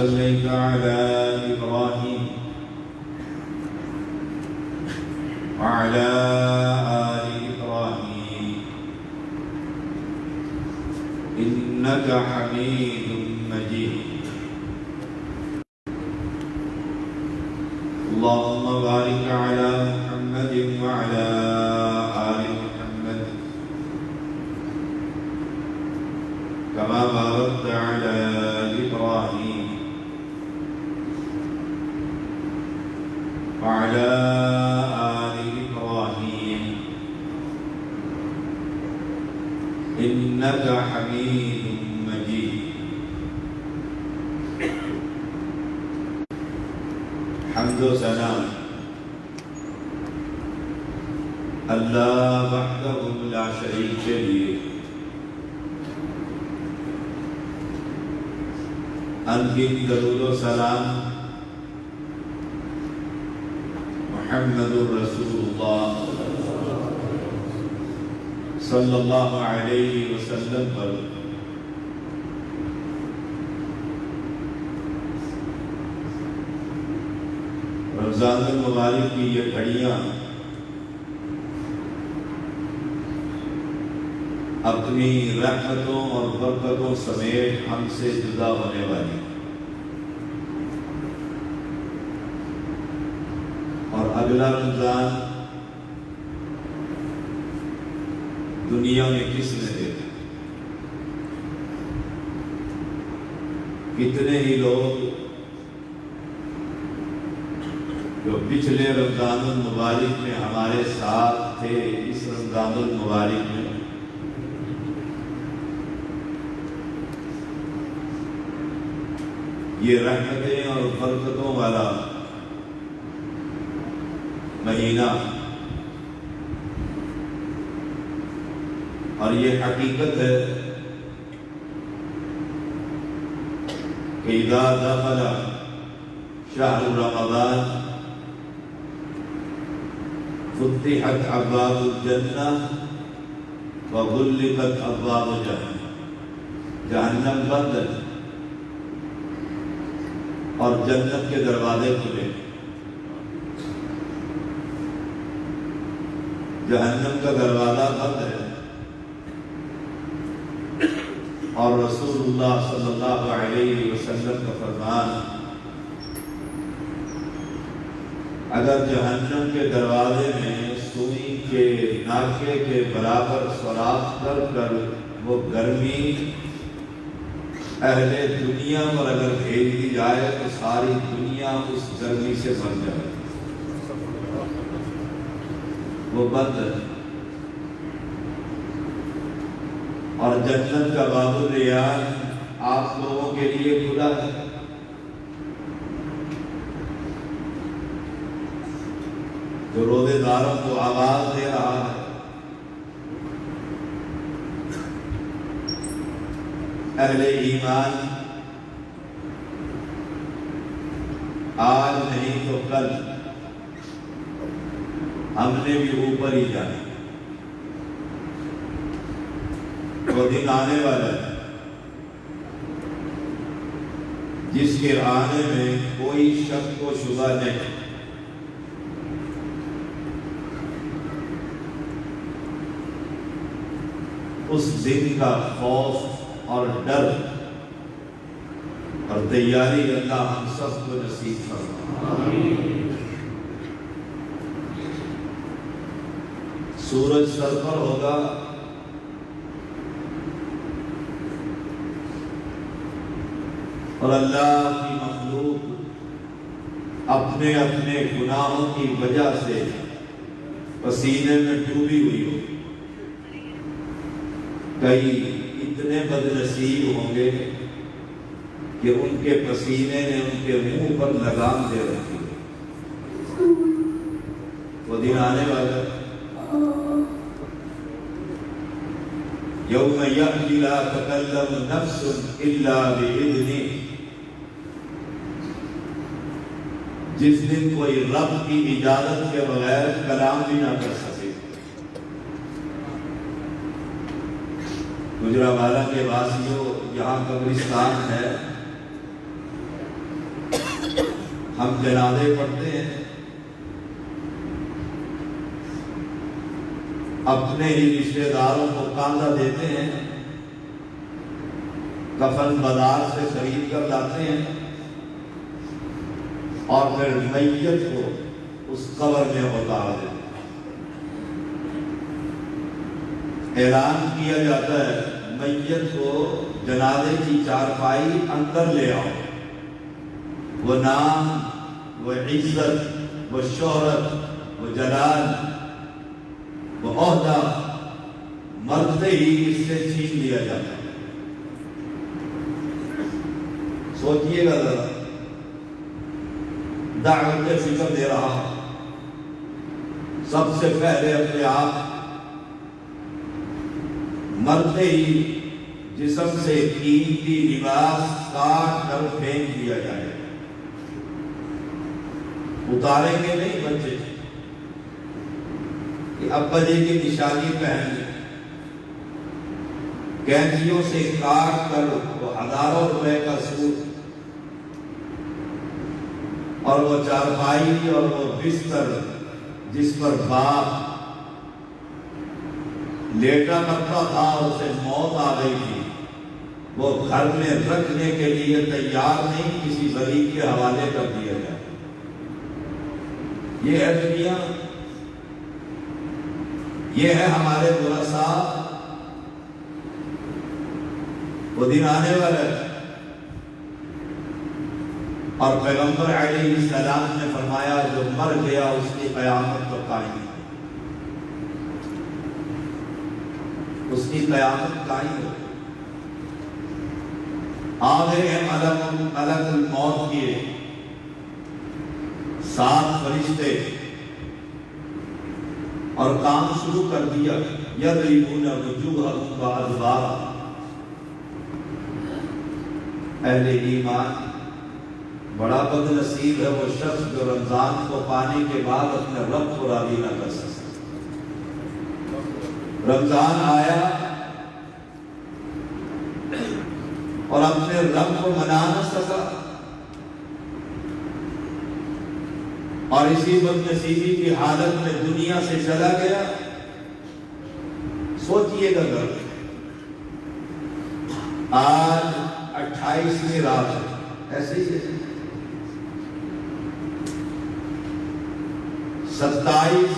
صليت على إبراهيم وعلى آل إبراهيم إنك حميد مجيد اللهم بارك على محمد وعلى آل محمد كما باركت على إبراهيم وعلى آل إبراهيم إنك حميد مجيد حمد و ثنا اللہ وحدہ لا شریک کے لیے، انگن درود و سلام محمد الرسول اللہ صلی اللہ علیہ وسلم پر رمضان المبارک کی یہ گھڑیاں اپنی رحمتوں اور برکتوں سمیت ہم سے جدا ہونے والی، اور اگلا رمضان دنیا میں کس نے دیکھا؟ کتنے ہی لوگ جو پچھلے رمضان المبارک میں ہمارے ساتھ تھے، اس رمضان المبارک میں یہ رحمتیں اور برکتوں والا مہینہ، اور یہ حقیقت ہے کہ اذا دخل شہر رمضان فتحت ابواب الجنہ وغلقت ابواب جہنم، جہنم بند ہے اور جنت کے دروازے کھلے، جہنم کا دروازہ بند ہے، اور رسول اللہ صلی اللہ علیہ وسلم کا فرمان، اگر جہنم کے دروازے میں سوئی کے ناکے کے برابر سوراخ کر کر وہ گرمی اہل دنیا پر اگر بھیج دی جائے تو ساری دنیا اس گرمی سے مر جائے، وہ بند ہے، اور جنت کا باب الریان آپ لوگوں کے لیے کھلا ہے۔ جو روزے داروں کو آواز دے رہا ہے، اہل ایمان آج نہیں تو کل ہم نے بھی اوپر ہی جانا، وہ دن آنے والا ہے جس کے آنے میں کوئی شک و شبہ نہیں، اس دن کا خوف اور ڈر اور تیاری اللہ ہم سب کو نصیب فرمائے۔ سورج سر پر ہوگا، اور اللہ کی مخلوق اپنے اپنے گناہوں کی وجہ سے پسینے میں ڈوبی ہوئی ہو۔ کئی اتنے بد نصیب ہوں گے کہ ان کے پسینے نے ان کے منہ پر لگام دے رکھی، وہ دن آنے والا ہے یوم یأتی لا تکلم نفس الا بإذنہ، جس دن کوئی رب کی اجازت کے بغیر کلام بھی نہ کر سکے۔ گجرانوالہ کے واسیوں، یہاں قبرستان ہے، ہم جنازے پڑھتے ہیں، اپنے ہی رشتے داروں کو کاندھا دیتے ہیں، کفن بازار سے خرید کر لاتے ہیں اور پھر میت کو اس قبر میں اتار دیتے ہیں۔ اعلان کیا جاتا ہے میت کو جنازے کی چارپائی اندر لے آؤ، وہ نام، وہ عزت، وہ شہرت، وہ جلال، وہ عہدہ مرتے ہی اس سے چھین لیا جاتا ہے۔ سوچئے گا ذرا، دعوت فکر دے رہا ہوں، سب سے پہلے اپنے آپ مرتے ہی جسم سے قیمتی لباس کاٹ کر پھینک دیا جائے، اتاریں گے نہیں بچے کہ ابا جی کی نشانی پہن لیں، کینچیوں سے کاٹ کر وہ ہزاروں روپے کا سوٹ اور وہ چارپائی اور وہ بستر جس پر باپ لیٹا کرتا تھا اور اسے موت آ گئی تھی، وہ گھر میں رکھنے کے لیے تیار نہیں، کسی غریب کے حوالے کر دیا جائے۔ یہ ہے دنیا، یہ ہے ہمارے ورثاء۔ وہ دن آنے والا ہے اور پیغمبر علیہ السلام نے فرمایا جو مر گیا اس کی قیامت تو قائم ہے، اس کی قیامت قائم ہے۔ آ گئے ہیں ملک الموت کے 7 فرشتے اور کام شروع کر دیا، یضربون وجوہہم وادبارہم۔ اہل ایمان، بڑا بد نصیب ہے وہ شخص جو رمضان کو پانے کے بعد اپنے رب کو راضی نہ کر سکتا۔ رمضان آیا اور اپنے رب کو منا نہ سکا اور اسی بد نصیبی کی حالت میں دنیا سے چلا گیا۔ سوچئے گا ذرا، آج 28ویں رات ہے، ایسے ہی ہے، 27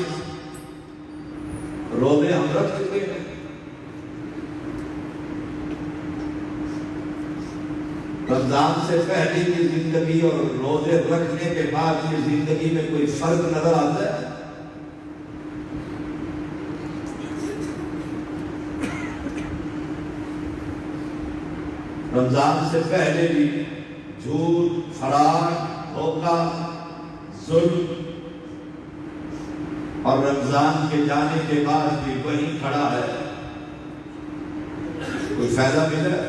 روزے ہم رکھ چکے ہیں۔ رمضان سے پہلے کی زندگی اور روزے رکھنے کے بعد کی زندگی میں کوئی فرق نظر آتا ہے؟ رمضان سے پہلے بھی جھوٹ، فراڈ، دھوکہ، ظلم، اور رمضان کے جانے کے بعد بھی وہیں کھڑا ہے، کوئی فائدہ ملا؟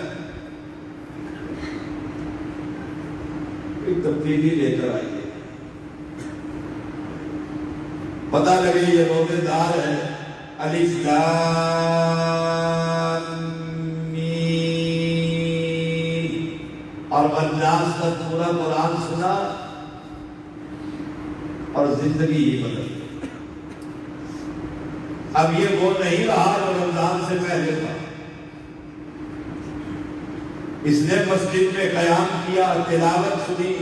کوئی تبدیلی لے کر آئیے، پتہ لگے یہ روزے دار ہے۔ الف لام میم، اور والناس کا پورا قرآن سنا اور زندگی ہی بدل گئی۔ اب یہ وہ نہیں رہا جو رمضان سے پہلے تھا۔ اس نے مسجد میں قیام کیا، تلاوت سنی،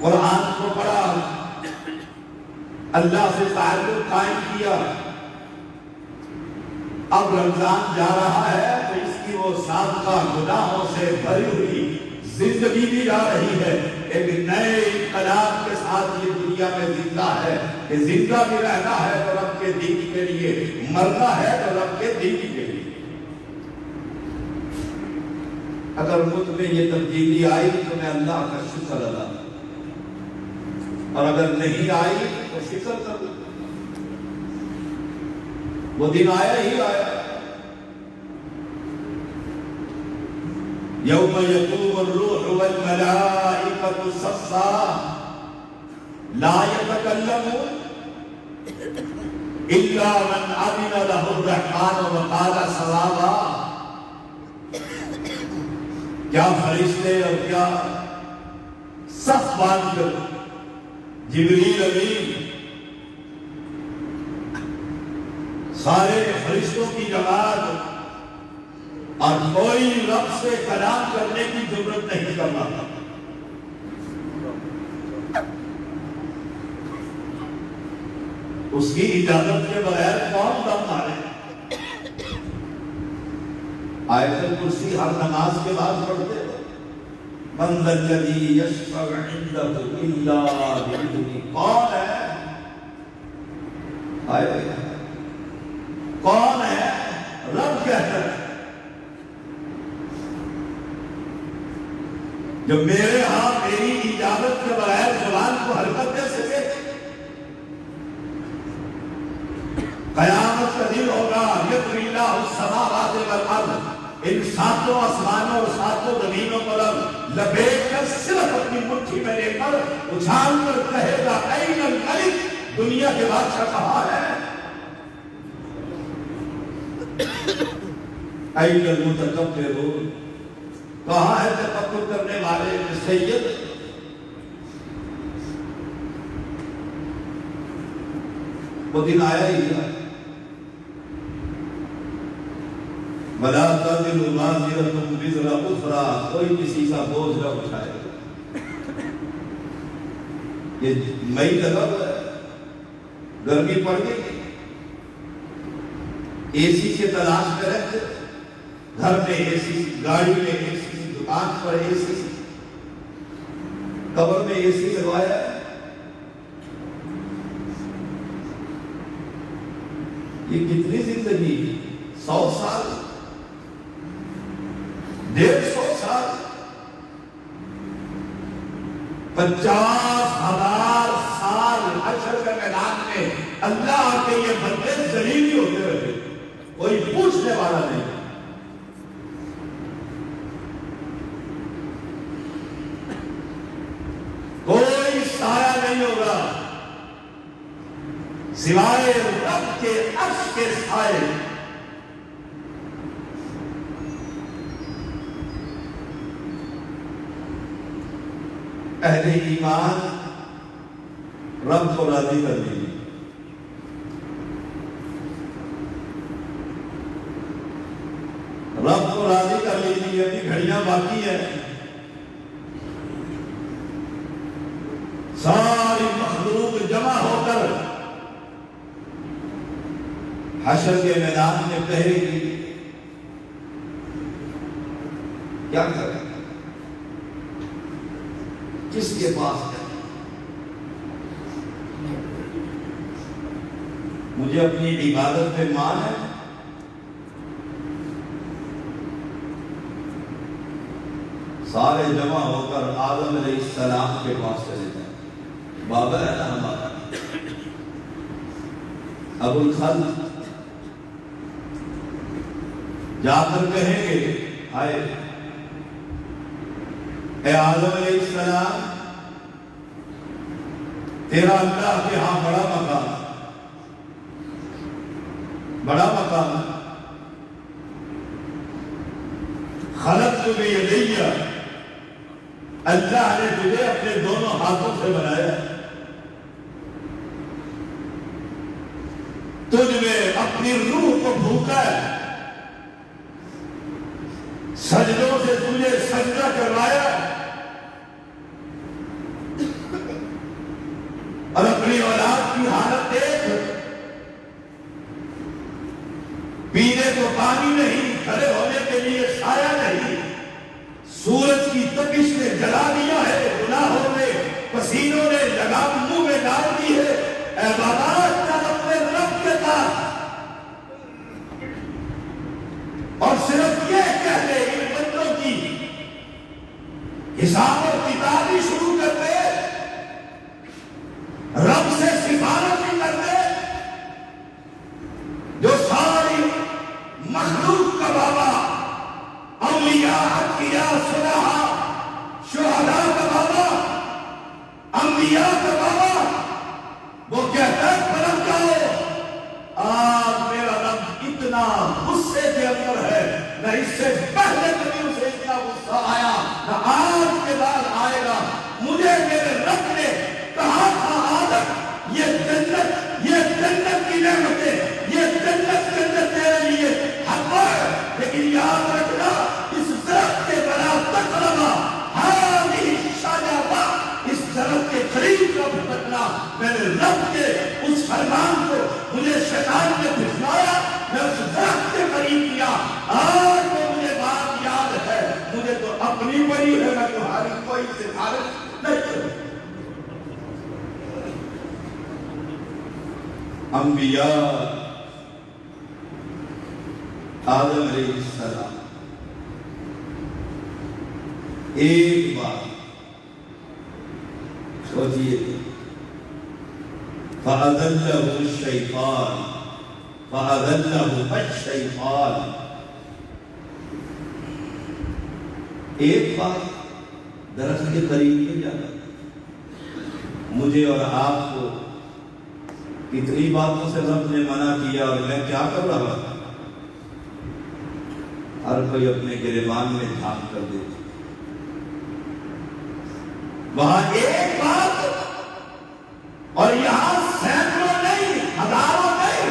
قرآن کو پڑھا، اللہ سے تعلق قائم کیا۔ اب رمضان جا رہا ہے تو اس کی وہ سابقہ گناہوں سے بھری ہوئی زندگی بھی جا رہی ہے، ایک نئے انقلاب کے ساتھ یہ دنیا میں زندہ ہے کہ زندہ بھی رہنا ہے تو رب کے دین کے لیے، مرنا ہے تو رب کے دین کے لیے۔ اگر مجھ میں یہ تبدیلی آئی تو میں اللہ کا شکر ادا کروں، اور اگر نہیں آئی تو فکر کروں۔ وہ دن آیا ہی آیا، یوم یقوم الروح والملائکۃ صفا لا یتکلمون الا من اذن له الرحمن وقال صوابا۔ کیا فرشتے اور کیا صف باندھ کر جبریل امین سارے فرشتوں کی جماعت اور کوئی رب سے کلام کرنے کی ضرورت نہیں کرنا تھا. اس کی اجازت کے بغیر کون دم مارے؟ آیت الکرسی ہر نماز کے بعد پڑھتے ہو. من ذا الذی یشفع عنده الا بإذنہ. کون ہے؟ کون ہے؟ رب کہتا ہے جو میرے ہاں میری اجازت کے بغیر زبان کو حرکت دے سکے. قیامت کا دن ہوگا یطوی اللہ السماوات والارض. ان ساتوں آسمانوں اور ساتوں زمینوں پر لپیٹ کر صرف اپنی مٹھی میں لے کر اچھال کر کہے گا این الملک. دنیا کے بادشاہ کہاں ہے؟ این المتکبرون. کہاں ہے تکبر کرنے والے سید؟ وہ دن آیا ہی ہے. وَلَا تَزِرُ وَازِرَةٌ وِزْرَ أُخْرَىٰ. کوئی کسی کا بوجھ نہ اٹھائے. یہ مئی لگا ہوا ہے، گرمی پڑ گئی، اے سی کے تلاش میں رہتے، گھر میں اے سی، گاڑی میں اے سی، دکان پر اے سی، قبر میں اے سی لگوایا ہے. یہ کتنی زندگی؟ 100 سال، 150 سال، 50,000 سال حشر کے میدان میں اللہ کے یہ بندے ذلیل ہی ہوتے رہے، کوئی پوچھنے والا نہیں. کوئی سایہ نہیں ہوگا سوائے رب کے عرش کے سائے. اہل ایمان رب کو راضی کر لیجیے. رب کو راضی کر لیجیے. ابھی گھڑیاں باقی ہیں. ساری مخلوق جمع ہو کر حشر کے میدان میں کہے گی کیا کریں، کس کے پاس ہے؟ مجھے اپنی عبادت پہ مان ہے. سارے جمع ہو کر آدم علیہ السلام کے پاس چلے جائیں. بابا ہے نا ہمارا ابو الخلق. جا کر کہیں گے آئے اے آدم علیہ السلام، تیرا اللہ کے ہاں بڑا مقام، بڑا مقام. خلقت بیدی، اللہ نے تجھے اپنے دونوں ہاتھوں سے بنایا. تجھ میں اپنی روح کو بھوکا ہے، سجدوں سے تجھے سجدہ کروایا اور اپنی اولاد کی حالت دیکھ. پینے کو پانی نہیں، کھڑے ہونے کے لیے سایہ نہیں، سورج کی تپش نے جلا دیا ہے، گناہوں نے پسینوں نے لگام منہ میں ڈال دی ہے. اے بابا چل اپنے رب کے پاس اور صرف یہ کہہ دے ان بندوں کی حساب اور کتاب ہی شروع کر دے، رب سے سفارش ہی کر دے جو ساری مخلوق کا بابا، اولیاء، انبیاء، صلحاء، شہداء کا بابا، انبیاء کا بابا، وہ کہتا ہے پلٹ جاؤ. آج میرا رب اتنا غصے کے اندر ہے، نہ اس سے پہلے کبھی اسے اتنا غصہ آیا، نہ آج کے بعد آئے گا. مجھے انبیاء آدم علیہ السلام ایک بار سوچئے فَأَذَلَّهُ الشَّيْطَانُ فَأَذَلَّهُ الشَّيْطَانُ ایک بار درخت کے قریب نہیں جاتا. مجھے اور آپ کو کتنی باتوں سے رب نے منع کیا اور میں کیا کر رہا تھا؟ ہر کوئی اپنے گریبان میں جھانک کر دیتا. وہاں ایک بات اور یہاں سینکڑوں نہیں، ہزاروں نہیں،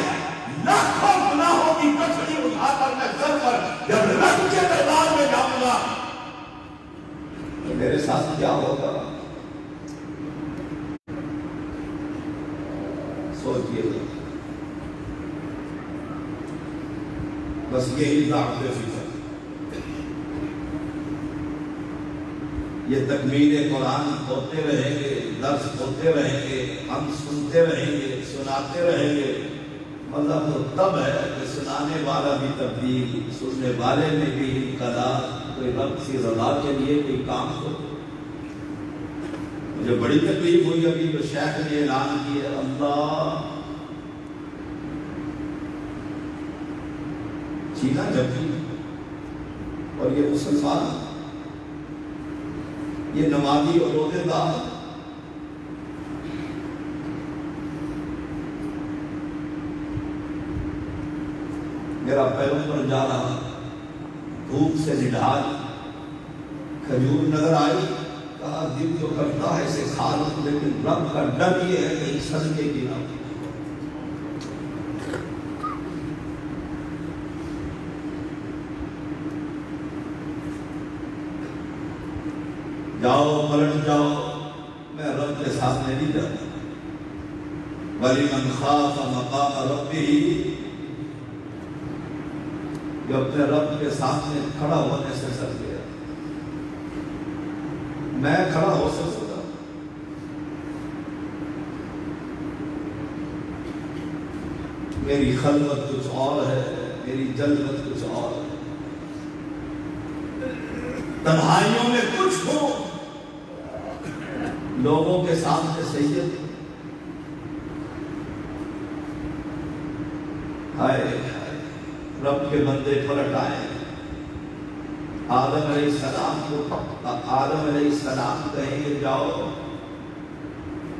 لاکھوں گناہوں کی کچھڑی اٹھا کر میں سر پر جب رب کے دربار میں جاؤں گا تو میرے ساتھ کیا ہوگا؟ سوچئے گا. بس یہی دعوت فکر، یہ تکمیل قرآن ہوتے رہیں گے، درس ہوتے رہیں گے، ہم سنتے رہیں گے، سناتے رہیں گے. مطلب تو تب ہے کہ سنانے والا بھی تبدیل، سننے والے میں بھی انقلاب، کوئی رب کی رضا کے لیے کوئی کام ہو. مجھے بڑی تکلیف ہوئی ابھی تو شیخ نے اعلان کیا اللہ چینا جب اور یہ مسلمان، یہ نمازی اور روزے دار، میرا پیغمبر جا رہا، دھوپ سے نڈھال، کھجور نظر آئی، کہا دل جو کرتا ہے اسے کھا لوں، لیکن رب کا ڈر یہ ہے کہ صدقے کی نہ. جاؤ پلٹ جاؤ، میں رب کے سامنے نہیں جاتا. وَلِمَنْ خَافَ مَقَامَ رَبِّهِ، جو اپنے رب کے سامنے کھڑا ہونے سے سر گیا. میں کھڑا ہو سکتا، میری خلوت کچھ اور ہے، میری جلوت کچھ اور ہے. تنہائیوں میں کچھ ہو، لوگوں کے سامنے سید. ہائے رب کے بندے پلٹ آئے. آدم علیہ السلام کو آدم علیہ السلام کہیں گے جاؤ.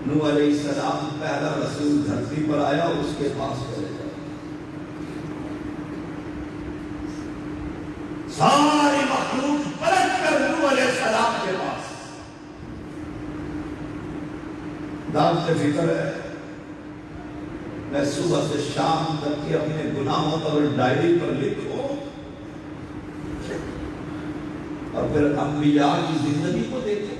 نوح علیہ السلام پہلا رسول دھرتی پر آیا، اس کے پاس چلے جاؤ. ساری مخلوق پلٹ کر نوح علیہ السلام کے پاس. دعوت فکر ہے، میں صبح سے شام تک کے اپنے گناہوں پر ڈائری پر لکھوں اور پھر انبیاء کی زندگی کو دیکھیں.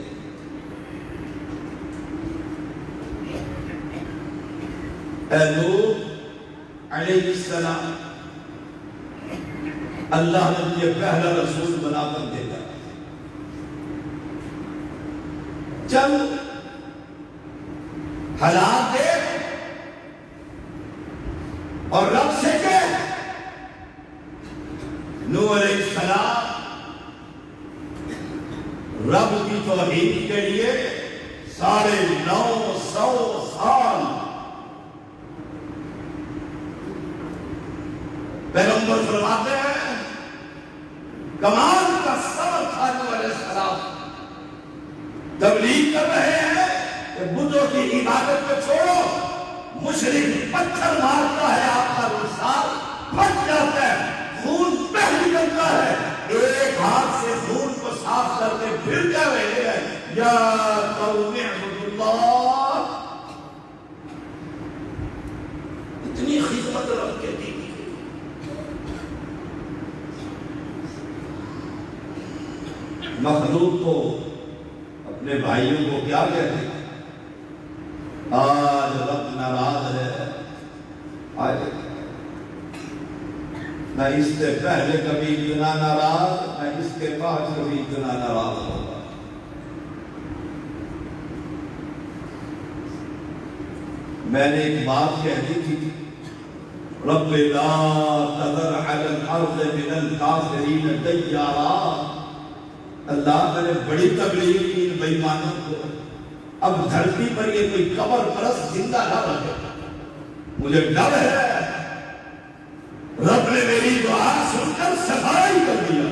نوح علیہ السلام اللہ نے مجھے پہلا رسول بنا کر دیتا. چل حالات دیکھ اور رب سے کہہ. نوح علیہ السلام رب کی توحید کے لیے 950 سال پیغمبر فرماتے ہیں کمال کا صبر تھا. نوح علیہ السلام تبلیغ کر رہے ہیں کہ بتوں کی عبادت کو چھوڑو. مشرک پتھر مارتا ہے، آپ کا رخسار پھٹ جاتا ہے، خون بہہ نکلتا ہے. ایک ہاتھ سے خون کو صاف کر کے پھر کہہ رہے ہیں یا قوم اعبدوا اللہ. اتنی خدمت رب کے دی. مخلوق کو اپنے بھائیوں کو کیا کہتے ہیں؟ آج رب ناراض ہے. آج نہ اس سے پہلے کبھی اتنا ناراض، نہ اس کے بعد کبھی اتنا ناراض ہوگا. میں نے ایک بات کہہ دی تھی، رب لا تذر علی الارض من الکافرین دیارا۔ اللہ میں نے بڑی تکلیف کی ان بے ایمانوں کو، اب دھرتی پر یہ کوئی قبر پرست زندہ نہ رہے، مجھے ڈر ہے۔ رب نے میری دعا سن کر صفائی کر دیا،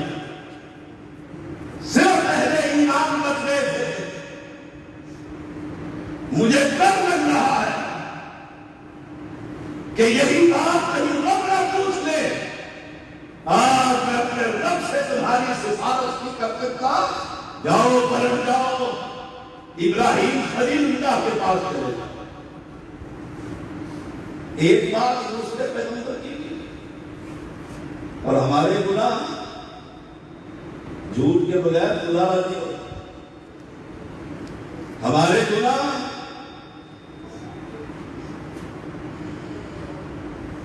صرف اہل ایمان بچے تھے۔ مجھے ڈر لگ رہا ہے کہ یہی بات کہیں رب نہ پوچھ لے، آج میں اپنے رب سے تمہاری سفارش نہیں کر سکتا، جاؤ پلٹ جاؤ، ابراہیم خلیل اللہ کے پاس چلے جاؤ۔ ایک بات دوسرے پیغمبر کی، اور ہمارے گناہ جھوٹ کے بغیر گزارا نہیں ہوتا۔ ہمارے گناہ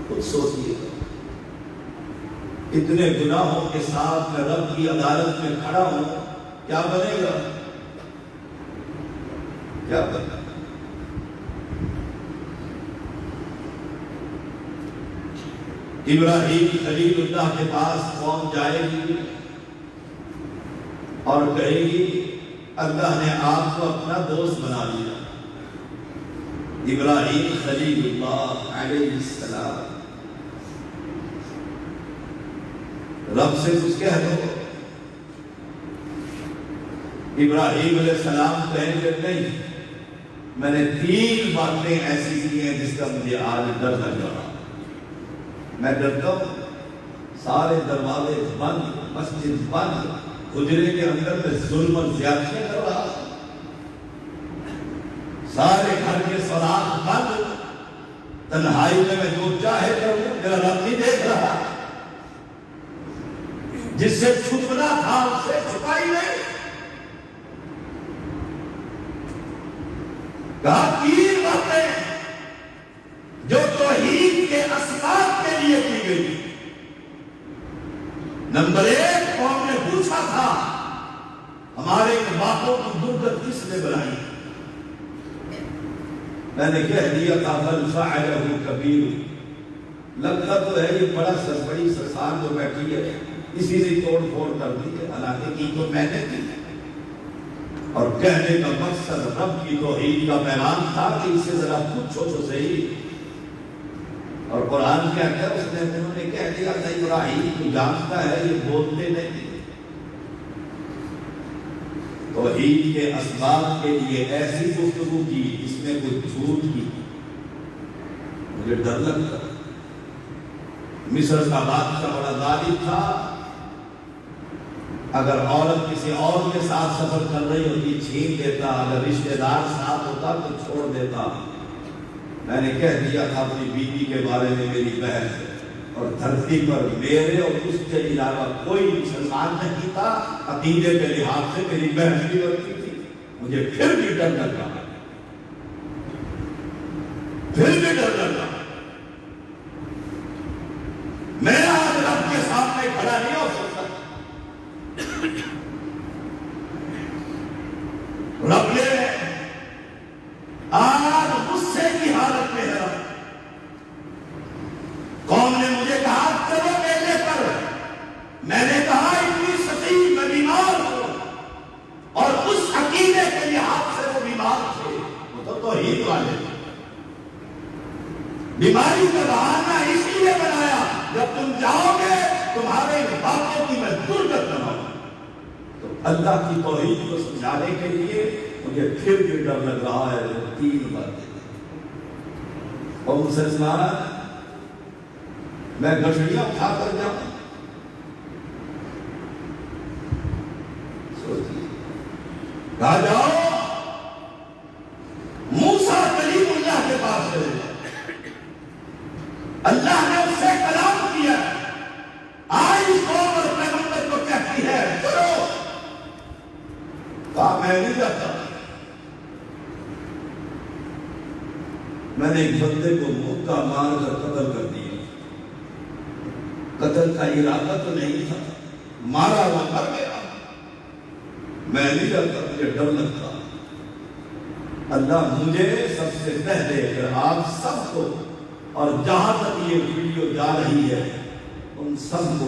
خود سوچیے، اتنے گناہوں کے ساتھ میں رب کی عدالت میں کھڑا ہوں، کیا بنے گا؟ کیا بنے گا؟ ابراہیم خلیل اللہ کے پاس قوم جائے گی اور کہے گی اللہ نے آپ کو اپنا دوست بنا لیا۔ ابراہیم خلیل اللہ علیہ السلام رب سے کچھ کہہ دو، ابراہیم علیہ السلام کہیں گے نہیں، میں نے 3 باتیں ایسی کی ہیں جس کا مجھے آج ڈر لگ رہا، میں ڈرتا ہوں۔ سارے دروازے بند، مسجد بند، حجرے کے اندر میں ظلم و زیادتی کر رہا، سارے گھر کے سراغ بند، تنہائی میں جو چاہے کروں، میرا رب نہیں دیکھ رہا، جس سے چھپنا تھا اس سے چھپائی نہیں۔ کہا 3 باتیں جو توحید کے اسباب کے لیے کی گئی۔ نمبر 1، قوم نے پوچھا تھا ہمارے باپوں کی درگت کس نے بنائی؟ میں نے کہہ دیا تھا بل فعلہ کبیر، لگتا تو ہے یہ بڑی سرسان جو بیٹھی ہے اسی نے توڑ پھوڑ کر دی ہے، حالانکہ کی تو میں نے کی۔ اور کہنے کا مقصد رب کی توحید کا پیغام تھا کہ اسے ذرا پوچھو تو صحیح۔ اور قرآن کیا کہ اس نے انہوں نے کہہ دیا کہ ابراہیم کو جانتا ہے یہ بولتے نہیں۔ توحید کے اسباب کے لیے ایسی گفتگو کی جس میں کوئی جھوٹ کی، مجھے ڈر لگتا۔ مصر کا بادشاہ بڑا ظالم تھا، اگر عورت کسی اور کے ساتھ سفر کر رہی ہوتی چھین دیتا، اگر رشتہ دار ساتھ ہوتا تو چھوڑ دیتا۔ میں نے کہہ دیا تھا اپنی بیوی کے بارے میں میری بہن، اور دھرتی پر میرے اور اس کے علاوہ کوئی مسلمان نہیں تھا، عقیدے کے لحاظ سے میری بہن بھی لگتی تھی۔ مجھے پھر بھی ڈر لگ رہا، پھر بھی ڈر لگ رہا۔ میں آج رب کے سامنے کھڑا نہیں ہو سکتا۔ رب نے آج غصے کی حالت میں ہے۔ قوم نے مجھے کہا چلو میلے پر، میں نے کہا اتنی سقیم میں بیمار ہوں، اور اس عقیدے کے لحاظ سے وہ بیمار تھے، وہ تو توحید والے تھے۔ بیماری کا بہانہ اس لیے بنایا جب تم جاؤ گے تمہارے باپوں کی میں درگت بناؤں۔ تو اللہ کی توحید کو سمجھانے کے لیے مجھے پھر بھی ڈر لگ رہا ہے۔ وہ 3 باتیں، اور مسلمان میں گھڑیاں اٹھا کر جاؤں، سوچیے، کہا جاؤ موسیٰ کلیم اللہ کے پاس چلے جاؤ، اللہ نے اس سے کلام کیا، آج قوم اور پیغمبر کو کہتی ہے چلو، کہا میں نہیں جاتا۔ میں نے ایک بندے کو مکہ مار کر قتل کر دیا، قتل کا ارادہ تو نہیں تھا، مارا وہ مر گیا، میں نہیں جاتا، مجھے ڈر لگتا۔ اللہ مجھے سب سے پہلے پھر آپ سب کو، اور جہاں تک یہ ویڈیو جا رہی ہے ان سب کو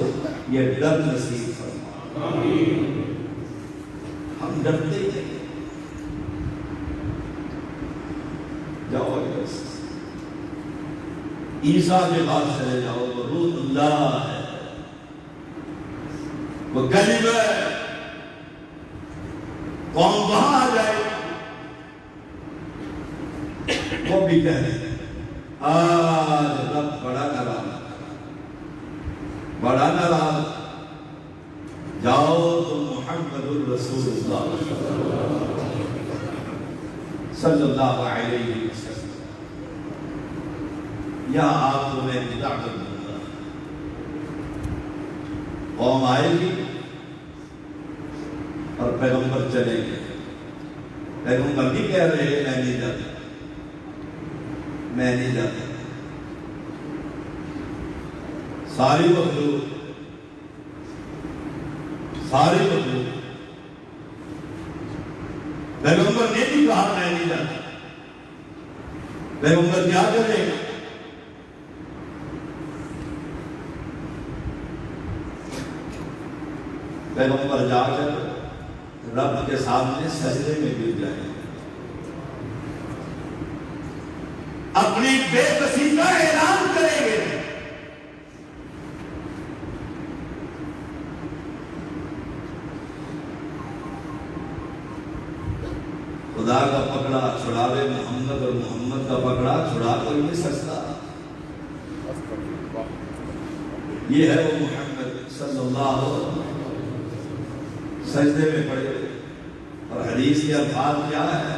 یہ ڈر نصیب فرما۔ ہم ڈرتے ہی نہیں۔ جاؤ عیسیٰ کے پاس چلے جاؤ، وہ روح اللہ ہے، وہ کلمہ ہے، قوم وہاں آ جائے وہ بھی کہہ رہے آج رب بڑا ناراض، بڑا ناراض، جاؤ تم محمد الرسول اللہ صلی اللہ علیہ وسلم، یا آپ کو میں دعوت دوں گا۔ قوم آئے گی اور پیغمبر چلیں گے، پیغمبر بھی کہہ رہے ہیں میں نہیں جاتا، میں نہیں جاتا۔ ساری مخلوق پیغمبر نے بھی کہا میں نہیں جاتا، پیغمبر کیا کرے گا؟ پیغمبر جا کر رب کے سامنے سجدے میں گر جائے، اپنی بے بسی کا اعلان کریں گے۔ خدا کا پکڑا چھڑاوے محمد، اور محمد کا پکڑا چھڑا کر نہیں سکتا۔ یہ ہے وہ محمد صلی اللہ علیہ وسلم، سجدے میں پڑے، اور حدیث کے الفاظ کیا ہے؟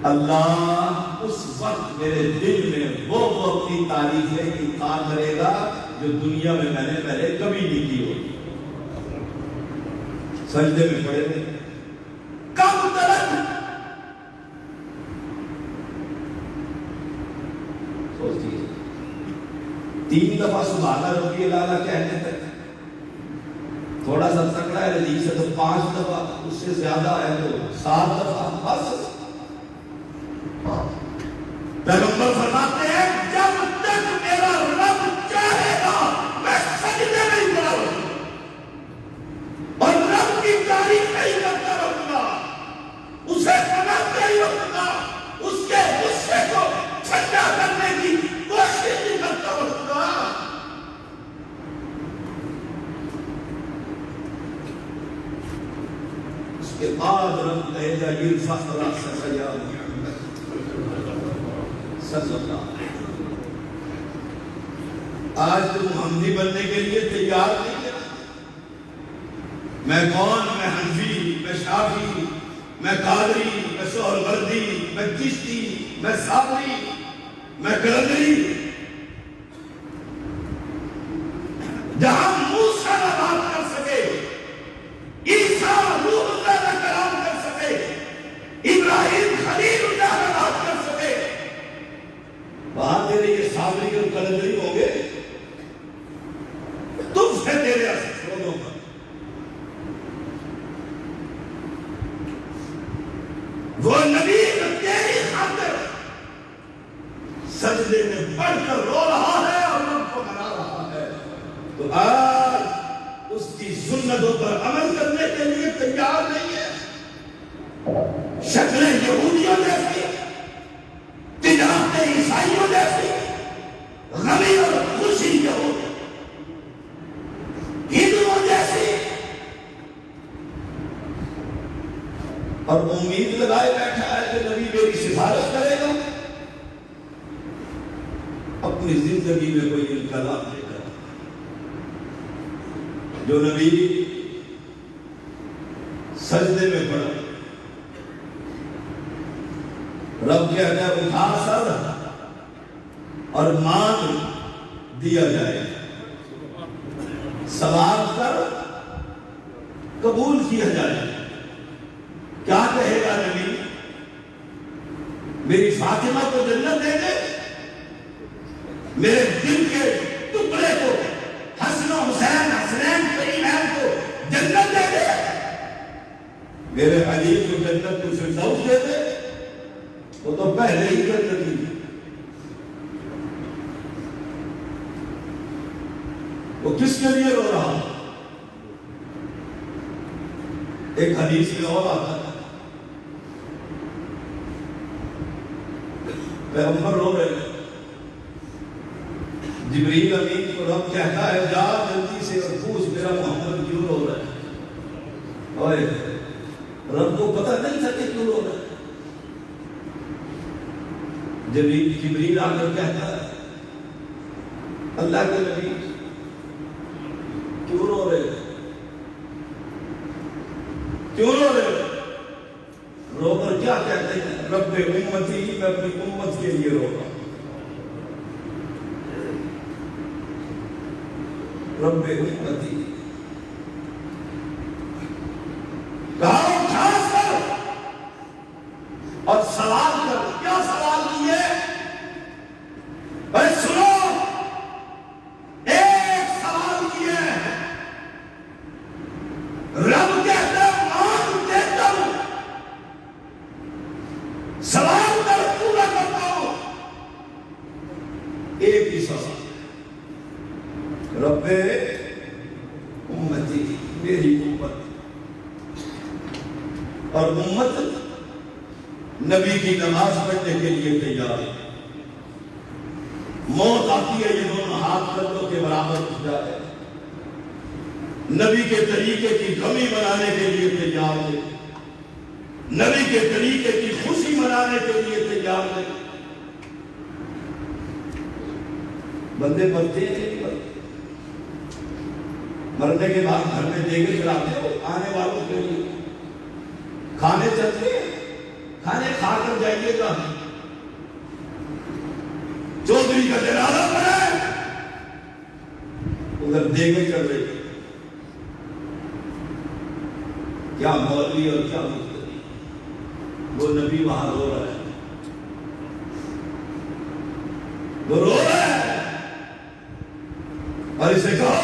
اللہ اس وقت میرے دل میں وہ اپنی تعریفیں انتخاب کرے گا جو دنیا میں میں نے پہلے کبھی نہیں کی ہوگی۔ سجدے میں پڑے ہوئے کب تک سوچیے، 3 دفعہ سبحان ربی الاعلیٰ کہنے تک تھوڑا سا تکڑا ہے، حدیث ہے تو 5 دفعہ، اس سے زیادہ ہے تو 7 دفعہ، بس۔ پیغمبر فرماتے ہیں جب تک میرا رب چاہے گا میں سجدے میں ہی پڑا رہوں گا اور رب کی تعریف نہیں کرتا رہوں گا، اسے سناتے ہی رہوں گا، اس کے غصے کو ٹھنڈا کرنے کی کوشش ہی کرتا رہوں گا۔ اس کے بعد رب کہے گا یرفع رأسک یا محمد صلی اللہ علیہ وسلم۔ آج تم محمدی بننے کے لیے تیار نہیں ہے؟ میں کون؟ میں حنفی، میں شافعی، میں قادری، میں سہروردی، میں چشتی، میں صابری، میں قلندری۔ جہاں موسیٰ نہ بات کر سکے، عیسیٰ روح اللہ نہ کلام کر سکے، ابراہیم خلیل اللہ نہ بات کر سکے، وہاں تیرے یہ صابری اور قلندری ہوں گے؟ تم سے تیرے اسلوبوں پر وہ نبی تیری خاطر سجدے میں پڑھ کر رو رہا ہے اور رب کو منا رہا ہے، تو آج اس کی سنتوں پر عمل کرنے کے لیے تیار نہیں ہے؟ شکلیں یہودیوں جیسی، تجارتیں عیسائیوں جیسی، غمی اور خوشی ہندوؤں جیسی، اور امید لگائے بیٹھا ہے کہ نبی میری سفارش کرے گا، اپنی زندگی میں کوئی انقلاب دے گا۔ جو نبی سجدے میں پڑا، رب کہتا ہے اٹھا سر اور مانگ دیا جائے، سوال کر قبول کیا جائے۔ کیا کہے گا نبی؟ میری فاطمہ کو جنت دے دے، میرے دل کے ٹکڑے کو، حسن و حسین، حسنین کریمین کو جنت دے دے، میرے علی کو جنت کو فردوس دے دے۔ وہ تو پہلے ہی جنتی ہے. وہ کس کے لیے رو رہا؟ ایک حدیث میں اور آتا ہے پیغمبر رو رہے ہیں، جبریل امین کو رب کہتا ہے جا جلدی سے اور پوچھ میرا محمد کیوں رو رہا ہے. اور رب کو پتہ نہیں تھا کہ کیوں رو رہا ہے. جبریل آ کر کہتا ہے اللہ کے نبی کیوں رو رہے ہیں؟ کیوں رو رہے ہیں؟ رو کر کیا کہتے ہیں؟ رب امتی، میں اپنی امت کے لیے رو رہا ہوں. رب امتی کہا خاص کر اور سوال کر. کیا سوال کیے؟ بھائی سنو، ایک سوال کیے رب کہتا مان دیتا ہوں، سوال کر پورا کرتا ہوں. ایک ہی سوال، رب امتی، میری امت. اور امت نبی کی نماز پڑھنے کے لیے تیار ہے. موت آتی ہے یہ دونوں ہاتھ کندھوں کے برابر اٹھ جائے. نبی کے طریقے کی کمی بنانے کے لیے تیار ہے. نبی کے طریقے کی خوشی منانے کے لیے تیار ہے. بندے مرتے ہیں نہیں مرتے؟ مرنے کے بعد گھر میں دیگے چلاتے ہو آنے والوں کے لیے. کھانے چلتے ہیں، کھانے کھا کر جائیے گا. چودھری کا جنازہ پڑے ادھر دیگے چل رہے. کیا مولوی اور کیا مفتری، وہ نبی وہاں رو رہا ہے. وہ رو رہا ہے اور اسے کہو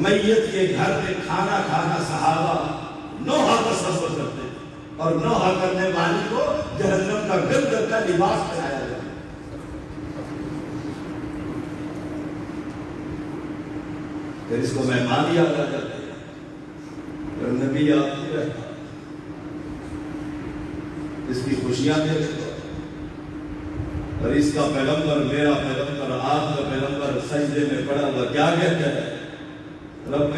میت کے گھر میں کھانا کھانا صحابہ نوحہ تصور کرتے اور نوحہ کرنے والے کو جہنم کا گند کا لباس پہنایا جائے. پھر اس کو مہمان یاد آ جاتے ہیں اور نبی یاد نہیں رہتا. اس کی خوشیاں دیکھتے اور اس کا پیغمبر، میرا پیغمبر، آپ کا پیغمبر سجدے میں پڑا ہوا کیا کہتا ہے؟ رب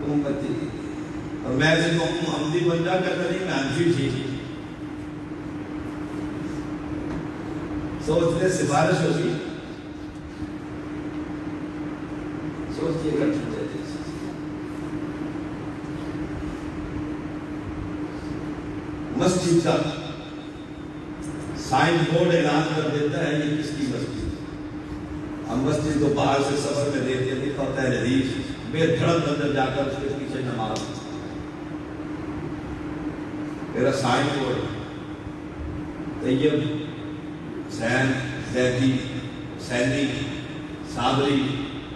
امتی. اور میں سے تو حمدی بن جا کر نہیں، میں حنفی تھی. سوچنے سفارش ہوگی، سوچئے گا. مسجد کا سائن بورڈ اعلان کر دیتا ہے یہ کس کی مسجد. ہم مسجد کو باہر سے سفر میں دیکھتے ہیں، دکھاتا ہے حدیث بے دھڑک اندر جا کر اس کے پیچھے نماز. میرا سائن بورڈ طیب، حسین، زیدی، حسینی، صابری،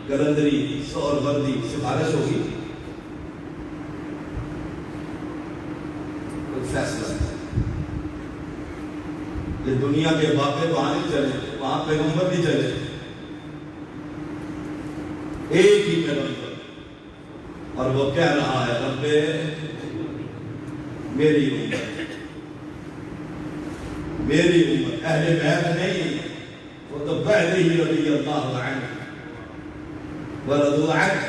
گلندری، سور وردی سفارش ہوگی. کوئی فیصلہ ہے. یہ دنیا کے باقی وہاں نہیں چلے، وہاں پیغمبر نہیں چلے. ایک ہی پیغمبر اور وہ کہہ رہا ہے رب میری امت، میری امت. اہل بیت نہیں، وہ تو پہلے ہی رضی اللہ عنہ ورضوا عنہ.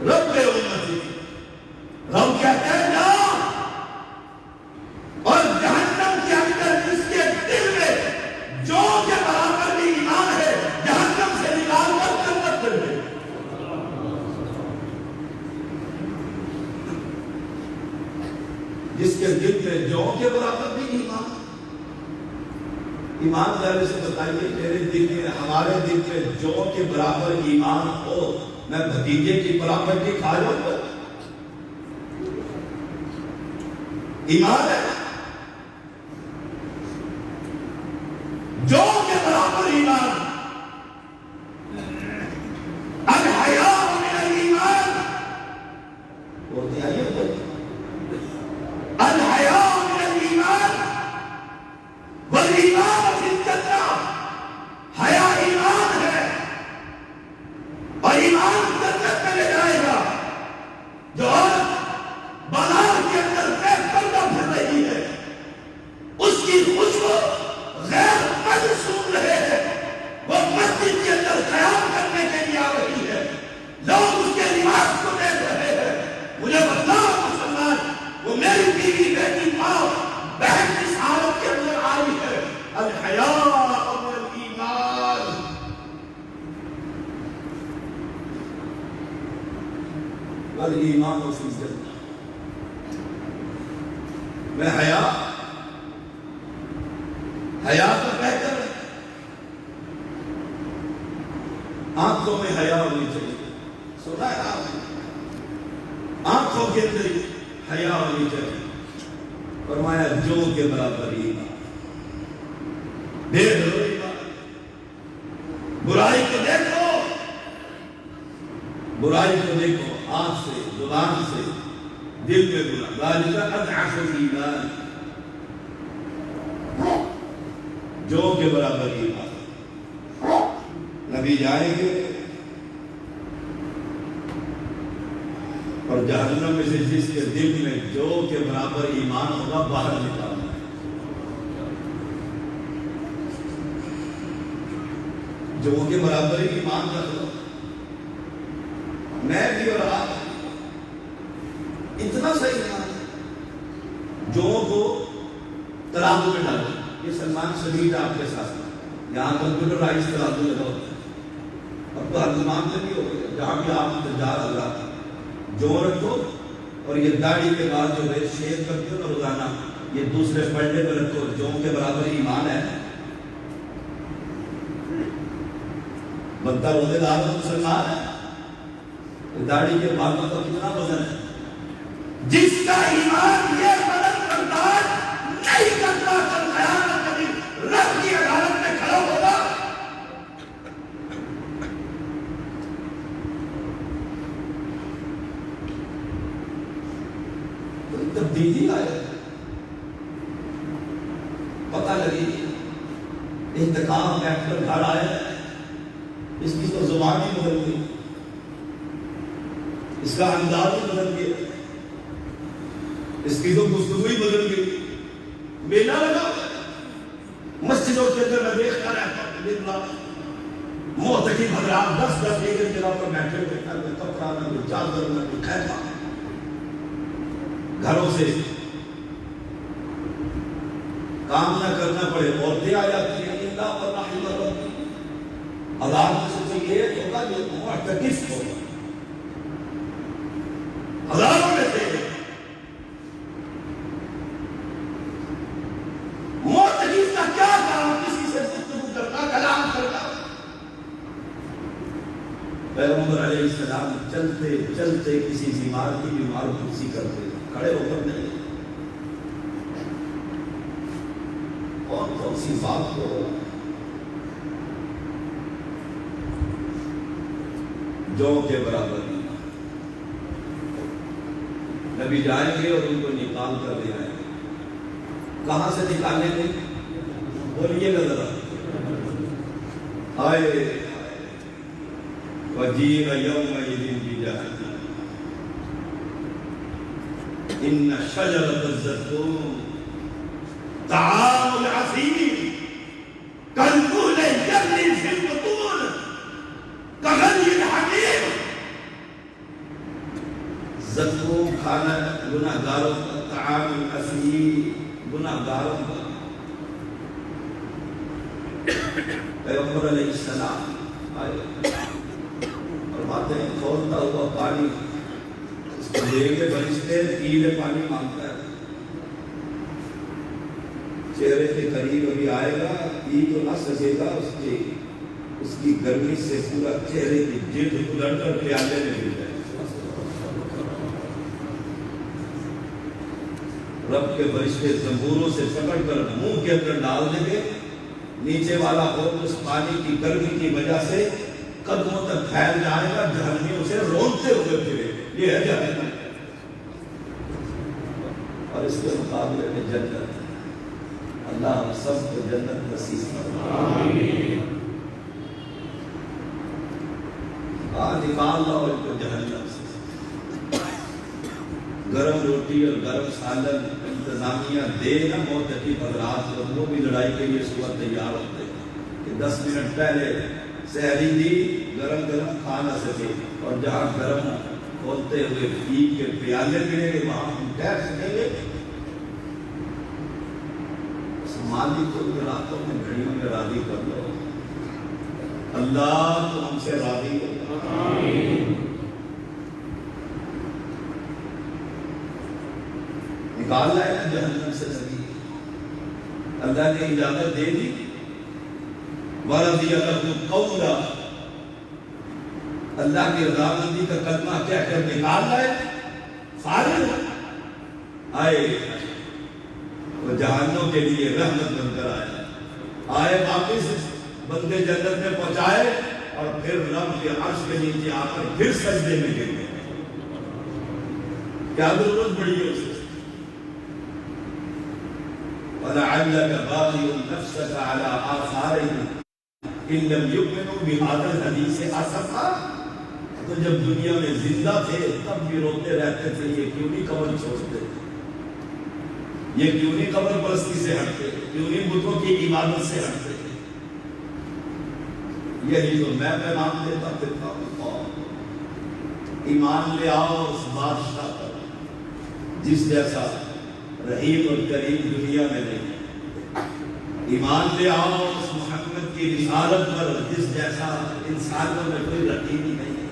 رب امتی، رب کہتے ہیں نا. اور جہنم کے اندر جس کے دل میں جو کے برابر بھی ایمان ہے جہنم سے نکال کر جنت کر دے. جس کے دل میں جو کے برابر بھی ایمان. ایمانداری سے بتائیے میرے دل میں، ہمارے دل میں جو کے برابر ایمان ہو، میں بھتیجے کی پراپرٹی کھا جاؤں گا؟ ایمان ہے جو کے برابر ایمان. الحیاء من الایمان. بولتے آئیے الایمان فی الجنہ. میں حیا تو بہتر ہے. آنکھوں میں حیا ہونی چاہیے. سنا ہے آپ نے؟ آنکھوں کے اندر حیا ہونی چاہیے. فرمایا جو کے برابر ایمان. دیکھ لو ایمان. برائی کو دیکھو، برائی کو دیکھو آنکھ سے، زبان سے، دل میں برا. ذالک اضعف الایمان. جو کے برابر ایمان. نبی جائیں گے اور جہنم میں سے جس کے دل میں جو کے برابر ایمان ہوگا باہر نکالنا ہے. جو کے برابر ہی ایمان رکھ لو. میں بھی اور آپ اتنا صحیح ایمان جو کو ترازو میں ڈالو. یہ سلمان شدید آپ کے ساتھ یہاں کمپیوٹرائز ترازو لگاؤ. اب تو ہر زمان میں بھی ہو گیا. جہاں بھی آپ انتظار اللہ جو رکھو اور یہ داڑھی کے بعد جو ہے شیو کرتے ہو نا روزانہ یہ دوسرے پلڑے پہ رکھو. جو کے برابر ایمان ہے. بندہ روزے دار مسلمان ہے. داڑھی کے بالوں کا کتنا وزن ہے. جس کا ایمان یہ مدد بردار نہیں کرتا کل قیامت کے دن رب کی عدالت میں کھڑا ہوگا. تبدیلی آئے پتہ لگی. انتقام بیٹھ کر گھر آئے. اس کی تو زبان ہی بدل گئی. اس کا انداز ہی بدل گیا. اس کی تو گفتگو ہی بدل گئی. میلہ لگا مسجدوں کے اندر میں دیکھتا رہتا ہوں دن رات معتکف حضرات 10 ایک جگہ پر بیٹھے ہوئے. نہ کوئی کپڑا نہ کوئی چادر نہ کوئی خیمہ. گھروں سے کام نہ کرنا پڑے. عورتیں آ جاتی ہیں اللہ پر رحم ربی. عذاب سے تو یہ ہوگا جو معتکف ہوگا. ہزاروں میں سے معتکف کا کیا کام؟ کسی سے گفتگو کرنا، کلام کرنا. پیغمبر علیہ السلام چلتے چلتے کسی بیمار کی بیمار کرسی کرتے کھڑے ہو کر نہیں. کون سی بات کو جو کے برابر نہیں. نبی جائیں گے اور ان کو نکال کر لے آئیں گے. کہاں سے نکالیں گے؟ بولیے گا ذرا. آئے وجیء یومئذ بجہنم ان شجرۃ الزقوم طعام العظیم کالمہل یغلی فی البطون کغلی الحمیم. زقوم کھانا گناہگاروں کا. طعام العظیم گناہگاروں کا. پیغمبر علیہ السلام آئے فرماتے ہیں کھولتا ہوا پانی اس کو دیں گے فرشتے پیلے پانی مانگتا ہے. چہرے کے قریب ابھی آئے گا پی تو نہ سکے گا. اس کی گرمی سے پورا چہرے کی جلد ادھر کر پیالے میں گر جائے. رب کے فرشتے زنبوروں سے پکڑ کر منہ کے اندر ڈال دیں گے. نیچے والا ہوٹ اس پانی کی گرمی کی وجہ سے قدموں تک پھیل جائے گا. جہنمی اسے رونتے ہوئے پھرے. یہ ہے جہنم. اور اس کے مقابلے میں جنت. اللہ ہم سب کو جنت نصیب فرمائے. نکال لاؤ ان کو جہنم سے. گرم روٹی اور گرم سالن انتظامیہ دے نہ معتکف حضرات کو. وہ بھی لڑائی کے لیے صبح تیار ہوتے ہیں کہ 10 منٹ پہلے سحری دی گرم گرم کھا نہ سکے. اور جہاں گرم کھولتے ہوئے پی کے پیالے ملیں گے وہاں ہم ٹھہر سکیں گے. مالک کو راتوں میں گھڑیوں میں راضی کر لو. اللہ تو ہم سے راضی ہو. نکال لائے نا جہنم سے نبی، اللہ نے اجازت دے دی، وَرَضِيَ لَهُ قَوْلًا، اللہ کی رضامندی کا کلمہ کیا کر نکال لائے، فارغ آئے، وہ جہنم کے لیے رحمت بن کر آئے واپس بندے جنت میں پہنچائے، اور پھر رب کے عرش کے نیچے آ کر پھر سجدے میں گر گئے۔ کیا ضرورت پڑی ہے اسے؟ وَلَعَلَّكَ بَاخِعٌ نَفْسَكَ عَلَىٰ آثَارِهِمْ إِن لَّمْ يُؤْمِنُوا بِهَٰذَا الْحَدِيثِ آسَفًا۔ تو جب دنیا میں زندہ تھے تب بھی روتے رہتے تھے، یہ کیوں نہیں قبر چھوڑتے، یہ کیوں نہیں قبر پرستی سے ہٹتے، کیوں نہیں بتوں کی عبادت سے ہٹتے۔ یہی تو میں پیغام دیتا پھرتا ہوں، ایمان لے آؤ اس بادشاہ پر جس جیسا رحیم اور کریم دنیا میں نہیں، ایمان لے آؤ اس محمد کی رسالت پر جس جیسا انسانوں میں کوئی رحیم ہی نہیں ہے۔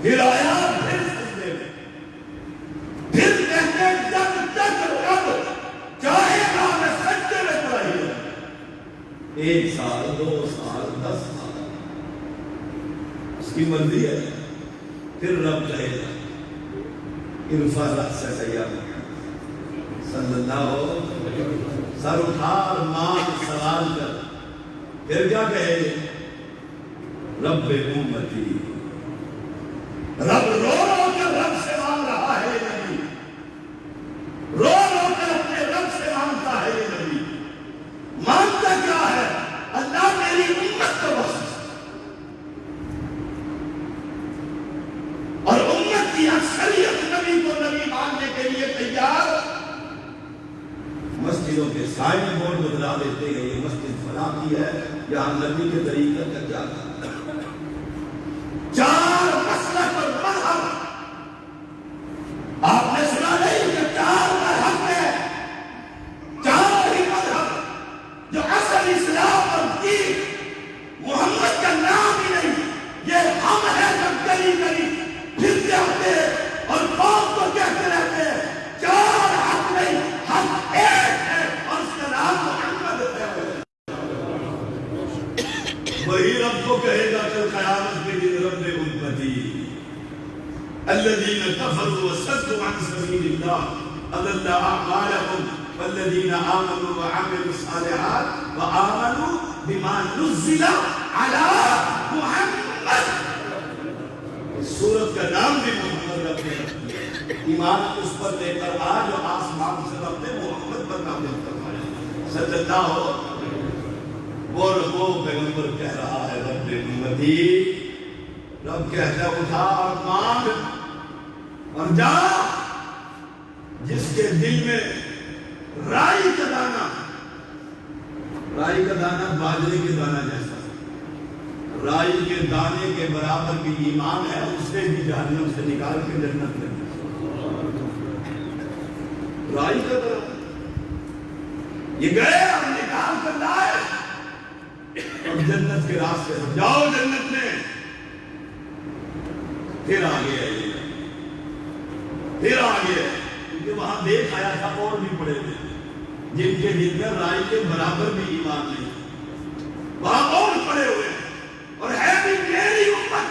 پھر آیا، پھر سجدے میں، پھر کہتے جب تک رب چاہے گا میں سجدے میں پڑھائی ہوں، 1 سال 2 سال 10 سال اس کی مرضی ہے، پھر رب کہے گا ارفع رأسک یا محمد صلی اللہ علیہ وسلم، سر اٹھا اور مانگ سوال کر، پھر کیا کہے رب امتی، رب رو رو کر رب سے مانگ رہا ہے یہ نبی، رو رو کر اپنے رب سے مانگتا ہے یہ نبی، مانگتا کیا ہے؟ اللہ میری امت کو بخش، اور امت کی اکثریت نبی کو نبی ماننے کے لیے تیار۔ مسجدوں کے سائن بورڈ بدلا دیتے ہیں، یہ مسجد فلاں کی ہے، یہاں نبی کے طریقے کا کیا تھا؟ 4 مسلک اور مذہب، آپ نے سنا نہیں کہ 4 مذہب میں 4 ہی مذہب جو اصل اسلام اور دین محمد کا نام ہی نہیں، یہ ہم ہیں جو گلی گلی پھرتے آتے اور قوم کو کہتے رہتے ہیں 4 حق نہیں، حق ایک ہے اور اس کا نام محمد ہے۔ وہی رب کو کہے گا کہ قیامت کے دن رب امتی الذین کفروا وصدوا عن سبیل اللہ اضل اعمالهم والذین آمنوا وعملوا الصالحات وآمنوا بما نزل علی محمد۔ اس سورت کا نام بھی محمد رکھنے رکھتے، ایمان اس پر لے کر آ جو آسمان سے رب نے محمد پر نازل فرمایا صلی اللہ علیہ وسلم۔ وہ پیغمبر کہہ رہا ہے رب امتی، رب کہتا ہے اٹھا اور مانگ اور جا، جس کے دل میں رائی کا دانہ باجرے کے دانہ جیسا، رائی کے دانے کے برابر بھی ایمان ہے، اسے بھی جہنم سے نکال کے جنت میں، رائی کا برابر یہ گئے اور نکال کر لائے اور جنت کے راستے سے جاؤ جنت میں۔ پھر آگے کیونکہ وہاں دیکھ آیا تھا اور بھی پڑے تھے جن کے دل میں رائی کے برابر بھی ایمان نہیں، وہاں اور پڑے ہوئے اور ہے بھی میری امت۔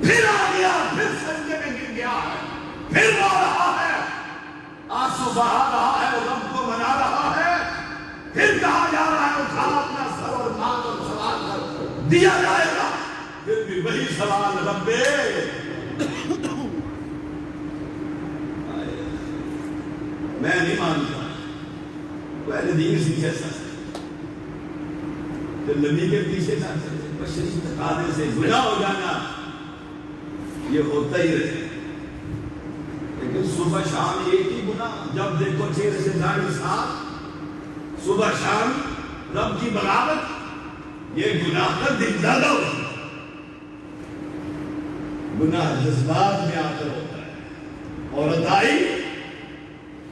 پھر آ گیا، پھر سجدے میں گر گیا ہے، پھر رو رہا ہے، آنسو بہا رہا ہے، رب کو منا رہا ہے، پھر کہا جا رہا ہے اٹھا اپنا سر اور مانگ اور سوال کر، دیا جائے گا، پھر بھی وہی سوال ربے میں نہیں مانتا، پہلے دین سے کیسا تو نبی کے پیچھے نہ چلے، بشری تقاضے سے گناہ ہو جانا یہ ہوتا ہی رہے، لیکن صبح شام ایک ہی گناہ، جب دیکھو چہرے سے داڑھی صاف، صبح شام رب کی بغاوت، یہ گناہ کا دل زیادہ ہوتا ہے، گناہ جذبات میں آ کر ہوتا ہے۔ عورت آئی،